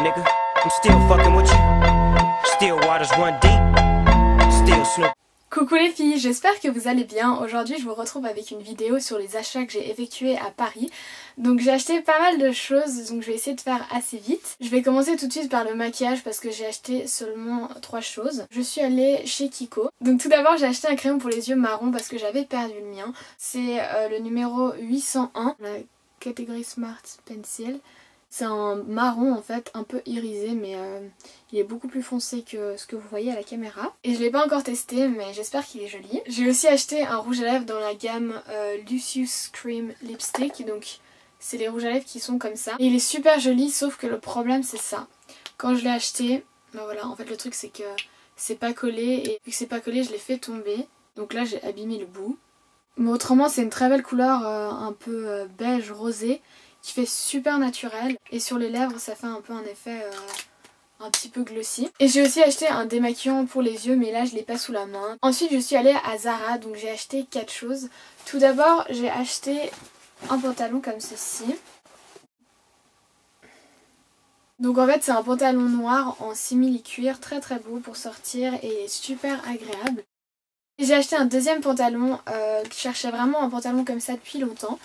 nigga. I'm still fucking with you. Still waters run deep. Still Snoop. Coucou les filles, j'espère que vous allez bien. Aujourd'hui je vous retrouve avec une vidéo sur les achats que j'ai effectués à Paris. Donc j'ai acheté pas mal de choses, donc je vais essayer de faire assez vite. Je vais commencer tout de suite par le maquillage parce que j'ai acheté seulement 3 choses. Je suis allée chez Kiko. Donc tout d'abord j'ai acheté un crayon pour les yeux marron parce que j'avais perdu le mien. C'est le numéro 801, la catégorie Smart Pencil. C'est un marron en fait, un peu irisé, mais il est beaucoup plus foncé que ce que vous voyez à la caméra. Et je l'ai pas encore testé, mais j'espère qu'il est joli. J'ai aussi acheté un rouge à lèvres dans la gamme Lucius Cream Lipstick. Donc c'est les rouges à lèvres qui sont comme ça. Et il est super joli, sauf que le problème c'est ça. Quand je l'ai acheté, ben voilà, en fait le truc c'est que c'est pas collé. Et vu que c'est pas collé, je l'ai fait tomber. Donc là j'ai abîmé le bout. Mais autrement c'est une très belle couleur, un peu beige rosé, qui fait super naturel, et sur les lèvres ça fait un peu un effet un petit peu glossy. Et j'ai aussi acheté un démaquillant pour les yeux, mais là je l'ai pas sous la main. Ensuite je suis allée à Zara, donc j'ai acheté 4 choses. Tout d'abord j'ai acheté un pantalon comme ceci. Donc en fait c'est un pantalon noir en simili-cuir, très très beau pour sortir et super agréable. Et j'ai acheté un deuxième pantalon, je cherchais vraiment un pantalon comme ça depuis longtemps.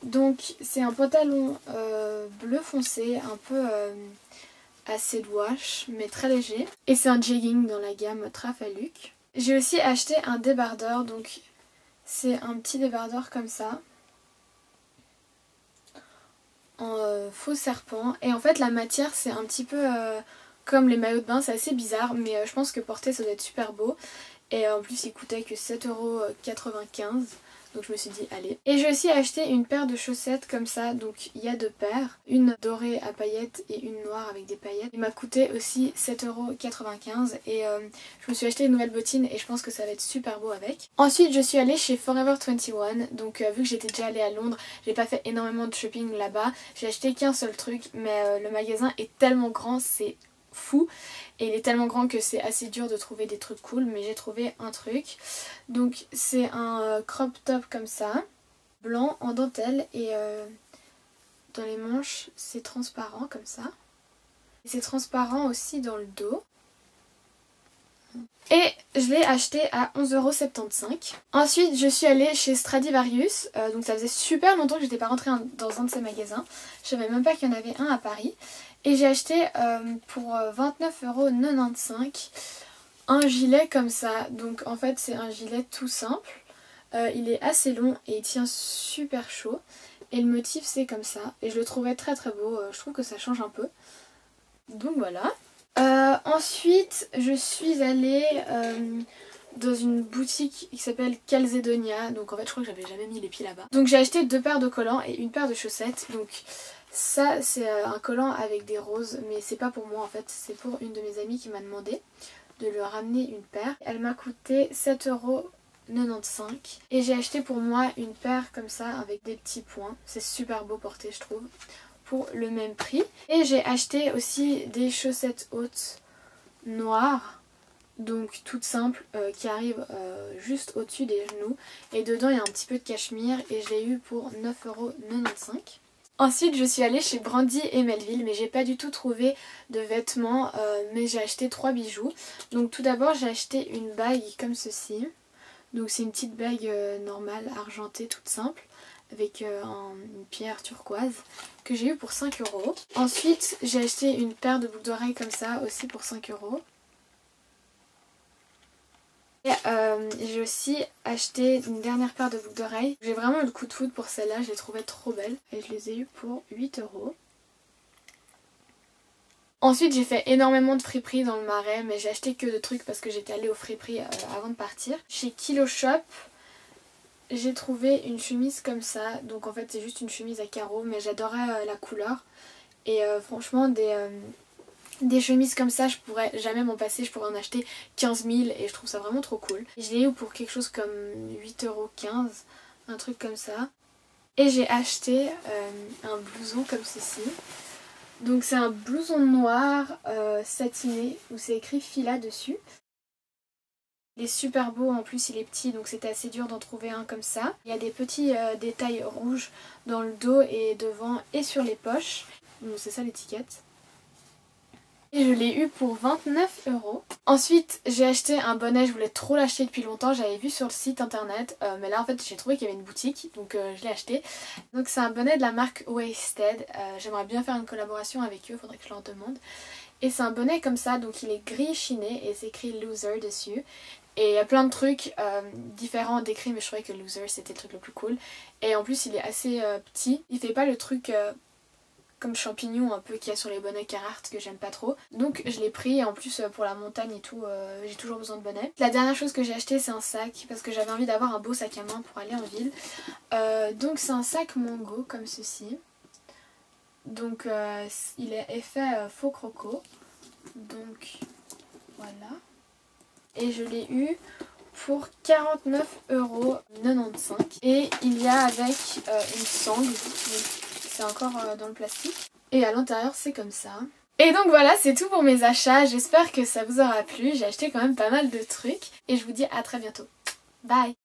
Donc c'est un pantalon bleu foncé, un peu acid wash, mais très léger. Et c'est un jegging dans la gamme Trafaluk. J'ai aussi acheté un débardeur, donc c'est un petit débardeur comme ça, en faux serpent. Et en fait la matière c'est un petit peu comme les maillots de bain, c'est assez bizarre, mais je pense que porter ça doit être super beau. Et en plus il coûtait que 7,95 €. Donc je me suis dit allez. Et j'ai aussi acheté une paire de chaussettes comme ça. Donc il y a 2 paires. Une dorée à paillettes et une noire avec des paillettes. Il m'a coûté aussi 7,95 €. Et je me suis acheté une nouvelle bottine et je pense que ça va être super beau avec. Ensuite je suis allée chez Forever 21. Donc vu que j'étais déjà allée à Londres, j'ai pas fait énormément de shopping là-bas. J'ai acheté qu'un seul truc, mais le magasin est tellement grand, c'est fou, et il est tellement grand que c'est assez dur de trouver des trucs cool, mais j'ai trouvé un truc. Donc c'est un crop top comme ça, blanc en dentelle, et dans les manches c'est transparent comme ça, et c'est transparent aussi dans le dos. Et je l'ai acheté à 11,75 €. Ensuite je suis allée chez Stradivarius, donc ça faisait super longtemps que j'étais pas rentrée dans un de ces magasins. Je savais même pas qu'il y en avait un à Paris. Et j'ai acheté pour 29,95 € un gilet comme ça. Donc en fait c'est un gilet tout simple. Il est assez long et il tient super chaud. Et le motif c'est comme ça. Et je le trouvais très très beau. Je trouve que ça change un peu. Donc voilà. Ensuite je suis allée dans une boutique qui s'appelle Calzedonia. Donc en fait je crois que j'avais jamais mis les pieds là-bas. Donc j'ai acheté 2 paires de collants et une paire de chaussettes. Donc ça c'est un collant avec des roses, mais c'est pas pour moi en fait, c'est pour une de mes amies qui m'a demandé de lui ramener une paire. Elle m'a coûté 7,95 € et j'ai acheté pour moi une paire comme ça avec des petits points. C'est super beau porté je trouve, pour le même prix. Et j'ai acheté aussi des chaussettes hautes noires, donc toutes simples, qui arrivent juste au-dessus des genoux, et dedans il y a un petit peu de cachemire, et je l'ai eu pour 9,95 €. Ensuite je suis allée chez Brandy et Melville, mais j'ai pas du tout trouvé de vêtements, mais j'ai acheté 3 bijoux. Donc tout d'abord j'ai acheté une bague comme ceci. Donc c'est une petite bague normale, argentée, toute simple, avec une pierre turquoise, que j'ai eu pour 5 €. Ensuite j'ai acheté une paire de boucles d'oreilles comme ça, aussi pour 5 €. Et j'ai aussi acheté une dernière paire de boucles d'oreilles. J'ai vraiment eu le coup de foudre pour celle-là, je les trouvais trop belles. Et je les ai eues pour 8 €. Ensuite j'ai fait énormément de friperies dans le Marais, mais j'ai acheté que de trucs parce que j'étais allée au friperies avant de partir. Chez Kilo Shop, j'ai trouvé une chemise comme ça. Donc en fait c'est juste une chemise à carreaux, mais j'adorais la couleur. Et franchement des chemises comme ça je pourrais jamais m'en passer, je pourrais en acheter 15 000 et je trouve ça vraiment trop cool. Je l'ai eu pour quelque chose comme 8,15 €, un truc comme ça. Et j'ai acheté un blouson comme ceci. Donc c'est un blouson noir satiné où c'est écrit Fila dessus. Il est super beau, en plus il est petit, donc c'était assez dur d'en trouver un comme ça. Il y a des petits détails rouges dans le dos et devant et sur les poches. Donc c'est ça l'étiquette. Et je l'ai eu pour 29 €. Ensuite j'ai acheté un bonnet, je voulais trop l'acheter depuis longtemps, j'avais vu sur le site internet, mais là en fait j'ai trouvé qu'il y avait une boutique, donc je l'ai acheté. Donc c'est un bonnet de la marque Wasted, j'aimerais bien faire une collaboration avec eux, faudrait que je leur demande. Et c'est un bonnet comme ça, donc il est gris chiné et c'est écrit Loser dessus. Et il y a plein de trucs différents décrits, mais je trouvais que Loser c'était le truc le plus cool. Et en plus il est assez petit, il fait pas le truc comme champignon un peu qu'il y a sur les bonnets Carhartt que j'aime pas trop. Donc je l'ai pris et en plus pour la montagne et tout j'ai toujours besoin de bonnet. La dernière chose que j'ai acheté c'est un sac parce que j'avais envie d'avoir un beau sac à main pour aller en ville. Donc c'est un sac Mongo comme ceci. Donc il est effet faux croco. Donc voilà. Et je l'ai eu pour 49,95 €. Et il y a avec une sangle. C'est encore dans le plastique. Et à l'intérieur c'est comme ça. Et donc voilà, c'est tout pour mes achats. J'espère que ça vous aura plu. J'ai acheté quand même pas mal de trucs. Et je vous dis à très bientôt. Bye!